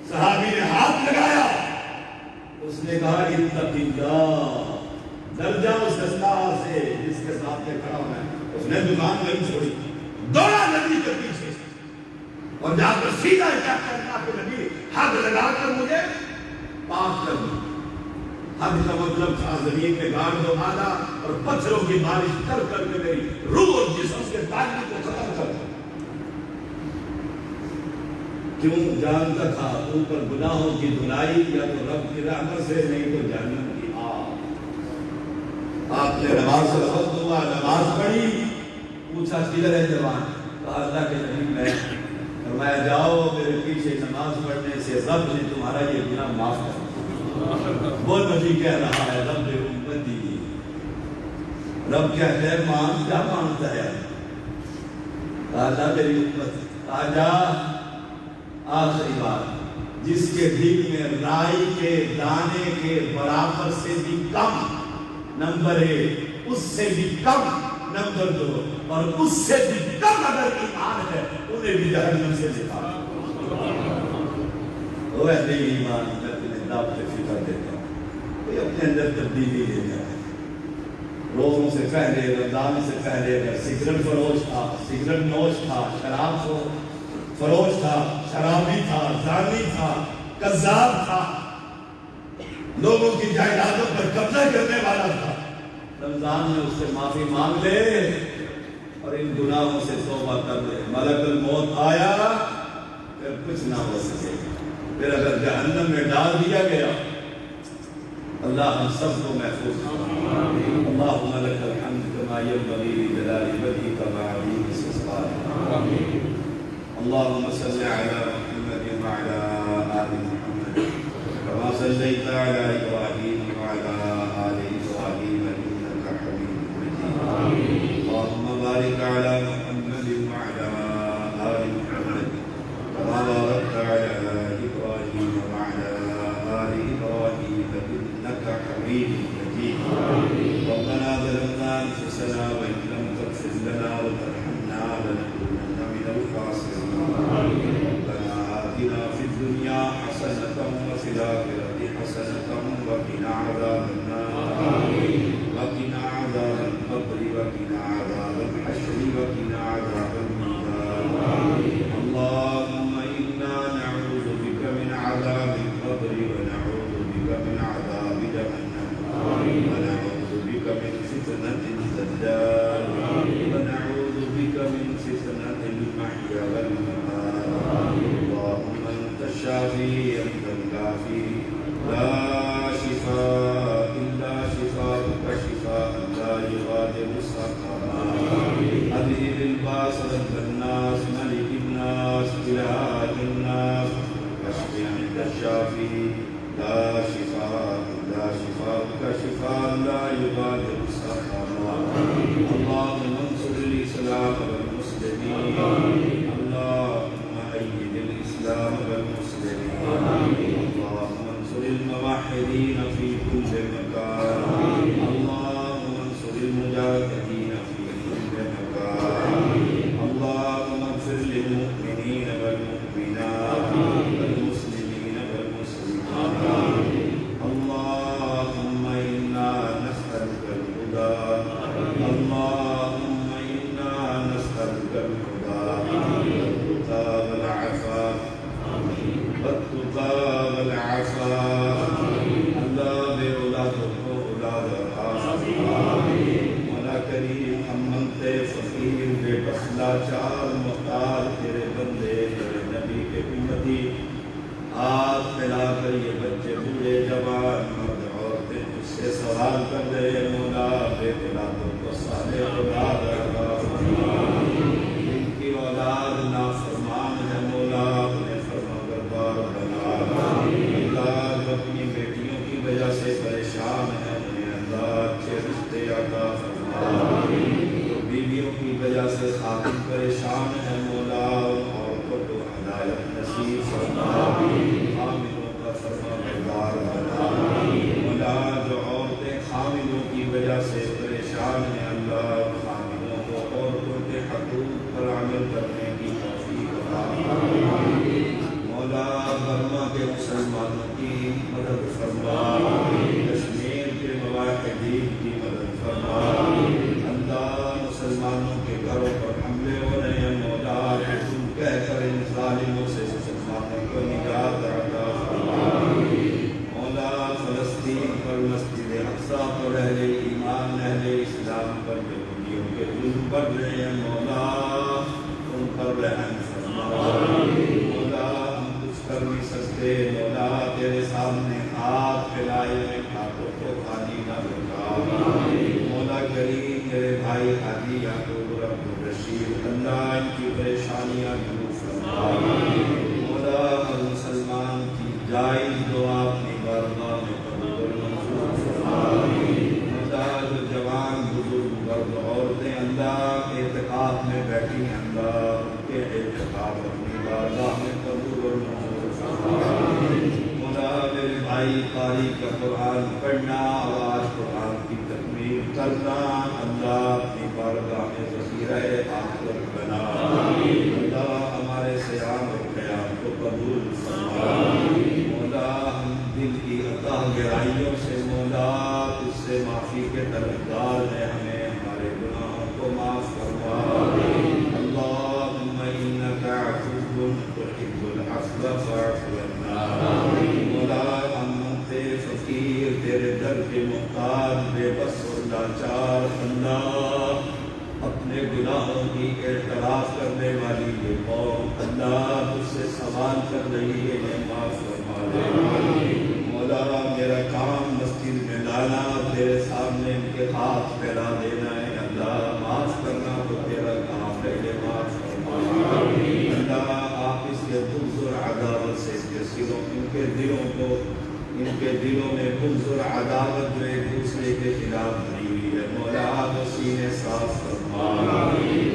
صحابی نے ہاتھ لگایا، اس نے کہا اتق اللہ، ڈر جا اس اللہ سے جس کے ساتھ میں کھڑا ہوں۔ اس نے دکان نہیں چھوڑی، دوڑا نبی کے پیچھے اور جا کر سیدھا کیا کرنا کہ نبی حد لگا کر مجھے پاک کر دو. حد کا مطلب تھا زمین میں گاڑ دو مالا اور پتھروں کی بارش کر کر کے میری روح اور جسم کے تعلق کو ختم کر دو. کیوں؟ جانتا تھا اوپر گناہوں کی دھلائی یا تو رب کی رحمت سے نہیں تو جہنم کی آگ. آپ نے نماز کا وقت ہوا، نماز پڑھی، پوچھا کدھر ہے جوان؟ کہا اللہ کے نبی میں. فرمایا جاؤ میرے پیچھے نماز پڑھنے سے رب نے تمہارا یہ گناہ معاف کر دیا. وہ نبی کہہ رہا ہے رب امتی، رب کہتے ہیں مان کیا مانتا ہے؟ اللہ میری امت آجا. آخری بات، جس کے دل میں رائی کے دانے کے برابر سے بھی کم نمبر ہے، اس سے بھی کم نمبر 2 اور اس سے بھی کم اگر ایمان ہے انہیں بھی جہنم سے نکال. وہ اہل ایمان میں تمہیں دعوت فکر دیتا ہوں، کوئی اپنے اندر تبدیلی لے جائے. روزوں سے پہلے، رمضان سے پہلے اگر سگریٹ فروش تھا، سگریٹ نوش تھا، شراب فروش تھا، شرابی تھا، زانی تھا، کذاب تھا، لوگوں کی جائیدادوں پر قبضہ کرنے والا تھا، رمضان میں اس سے معافی مانگ لے اور ان گناہوں سے توبہ کر لے. ملک الموت آیا پھر کچھ نہ ہو سکے. پھر اگر جہنم میں ڈال دیا گیا، اللہ ہم سب کو محفوظ کرے. اللہم لک الحمد کما ینبغی لجلال وجہک وعظیم سلطانک. اللهم صل على محمد وعلى آل محمد كما صليت على إبراهيم وعلى آل إبراهيم إنك حميد مجيد. اللهم بارك على محمد وعلى آل محمد كما باركت على إبراهيم وعلى آل إبراهيم إنك حميد مجيد. ربنا ظلمنا أنفسنا وإن لم تغفر لنا وترحمنا لنكونن من الخاسرين. ربنا آتنا في الدنيا حسنة وفي الآخرة حسنة وقنا عذاب النار. وقنا عذاب القبر وقنا عذاب الحشر وقنا عذاب الميزان. اللهم إنا نعوذ بك من عذاب القبر ونعوذ بك من عذاب جهنم ونعوذ بك من فتنة الدجال ونعوذ بك من فتنة المحيا والممات. اللهم أنت الشافي أنت الكافي لا شفاء إلا شفاءك شفاء لا يغادر سقما. أذهب الباس رب الناس ملك الناس إله الناس واشف أنت الشافي لا شفاء إلا شفاءك شفاء لا يغادر سقما. اللهم انصر الإسلام والمسلمين. اللهم أيد الإسلام والمسلمين. اللهم انصر الموحدين في كل مكان. اللهم انصر المجاهدين في كل مكان. اللهم اغفر للمؤمنين والمؤمنات والمسلمين والمسلمات. اللهم إنا نسألك الهدى. اللهم إنا نسألك الهدى والتقى والعفاف والتقى والعفاف. اللہ بے اولادوں کو اولاد عطا فرما. مولا کریم ہم منتے فقیر بے بس لاچار محتاج تیرے بندے تیرے نبی کے امتی ہاتھ ملا کر یہ بچے بوڑھے جوان مرد عورتیں تجھ سے سوال کر رہے مولا بے اولادوں کو صالح اولاد عطا فرما. ان کی اولاد نافرمان ہے مولا انہیں فرمانبردار بنا. اللہ جو اپنی بیٹیوں کی وجہ سے پریشان ہے انہیں اللہ اچھے رشتے عطا فرما. جو بیویوں کی وجہ سے خاتم پریشان ہے مولا ان عورتوں کو ہدایت نصیب فرما. حاملوں کا فرمانبردار بنا. مولا جو عورتیں حاملوں کی وجہ سے پریشان ہیں اللہ حاملوں کو عورتوں کے حقوق پر عمل کرنے کی توفیق عطا فرما. مولا برما کے مسلمانوں کی مدد فرما. کشمیر کے مواحدین کی مدد فرما. اللہ مسلمانوں کے گھروں پر حملے ہو رہے ہیں مولا تم کہہ کر ان ظالموں سے فلسطین پر، مسجد اقصیٰ پر، اہل ایمان اہل اسلام پر جو دنیا کے ظلم بڑھ رہے ہیں مولا ان پر رحم فرما مولا، ہم کچھ کر نہیں سکتے مولا، تیرے سامنے ہاتھ پھیلائے ہوئے ہاتھوں کو خالی نہ لوٹا مولا کریم، میرے بھائی حاجی یعقوب عبدالرشید اللہ ان کی پریشانیاں دور فرما مولا، ہر مسلمان کی جائز دعا اپنی بارگاہ میں قبول منظور فرما مولا، جو جوان بزرگ مرد عورتیں اللہ اعتکاف میں بیٹھی ہیں اللہ ان کے اعتکاف اپنی بارگاہ میں قبول منظور فرما مولا، میرے بھائی قاری کا قرآن پڑھنا اور آج قرآن کی تکمیل کرنا اللہ اپنی بارگاہ میں ذخیرہ آخرت بنا اللہ، ہمارے صیام اور قیام کو قبول فرما مولا، ہم دل کی عطا گہرائیوں سے مولا اس سے معافی کے طلبگار ہیں، ہمیں ہمارے گناہوں کو معاف فرما اللہم انک عفو تحب العفو فاعف عنا مولا، ہم منتے فقیر تیرے در کے محتاج بے بس اور لاچار اللہ، اپنے گناہوں کی اعتراف کرنے والی یہ قوم اللہ تجھ سے سوال کر رہی ہے، یہ معاف فرما دے مولا، میرا کام مسجد میں لانا تیرے سامنے ان کے ہاتھ پھیلا دینا ہے اللہ، معاف کرنا تو تیرا کام ہے، یہ معاف فرما اللہ، آپ اس کے بغض اور عداوت سے ان کے دلوں میں بغض اور عداوت جو ایک دوسرے کے خلاف بنی ہوئی ہے مولا، آپ سینے صاف فرما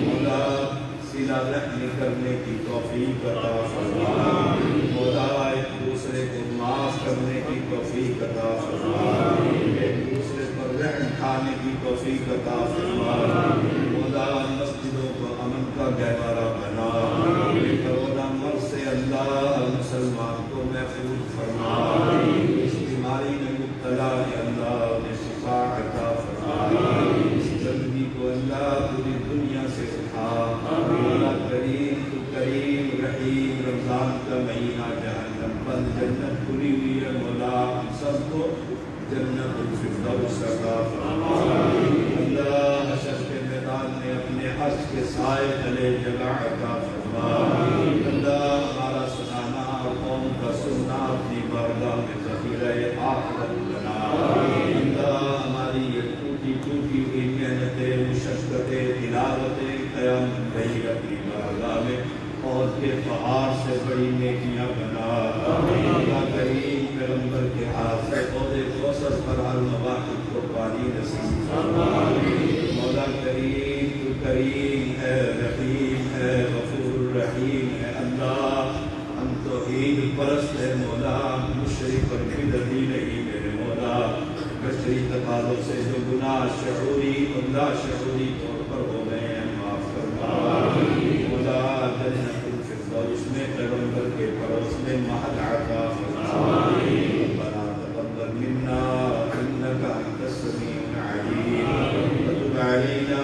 مولا، صلہ رحم کرنے کی توفیق عطا فرما مولا، ایک دوسرے کو معاف کرنے کی توفیق عطا فرما ایک دوسرے پر رحم کھانے کی توفیق عطا فرما مولا، مسجدوں کو امن کا گہوارہ بنا کرونا مرض سے اللہ مسلمان کو محفوظ فرما، اس بیماری میں مبتلا ہے اللہ انہیں شفا عطا فرما، اس گندگی کو اللہ پوری دنیا سے اٹھا مولا کریم، تو کریم رحیم، رمضان کا مہینہ جہنم بند جنت کھلی ہوئی ہے مولا، ہم سب کو جنت الفردوس عطا فرما اللہ، حشر کے میدان میں اپنے عرش کے سائے تلے جگہ عطا فرما اللہ، ہمارا سنانا اور قوم کا سننا اپنی بارگاہ میں ذخیرہ آخرت بنا اللہ، ہماری یہ ٹوٹی ٹوٹی ہوئی محنتیں مشقتیں تلاوتیں قیام رہی اپنی بارگاہ میں اور کے پہاڑ سے بڑی نیکیاں بنا اللہ کریم، پیغمبر کے ہاتھ سے عہدے کوثر پر ہر مواقف کو پانی نصیب فرما مولا کریم، تو کریم ہے، رحیم ہے، غفور الرحیم ہے اللہ، ہم توحید پرست ہے مولا، مشرک اور بدعتی نہیں میرے مولا، بشری تقاضوں سے جو گناہ شعوری اور لا شعوری طور پر ہو گئے ہیں معاف فرما مولا، جنت الفردوس میں پیغمبر کے پڑوس میں محل عطا فرما ربنا تقبل منا انك انت السميع العليم وتب علينا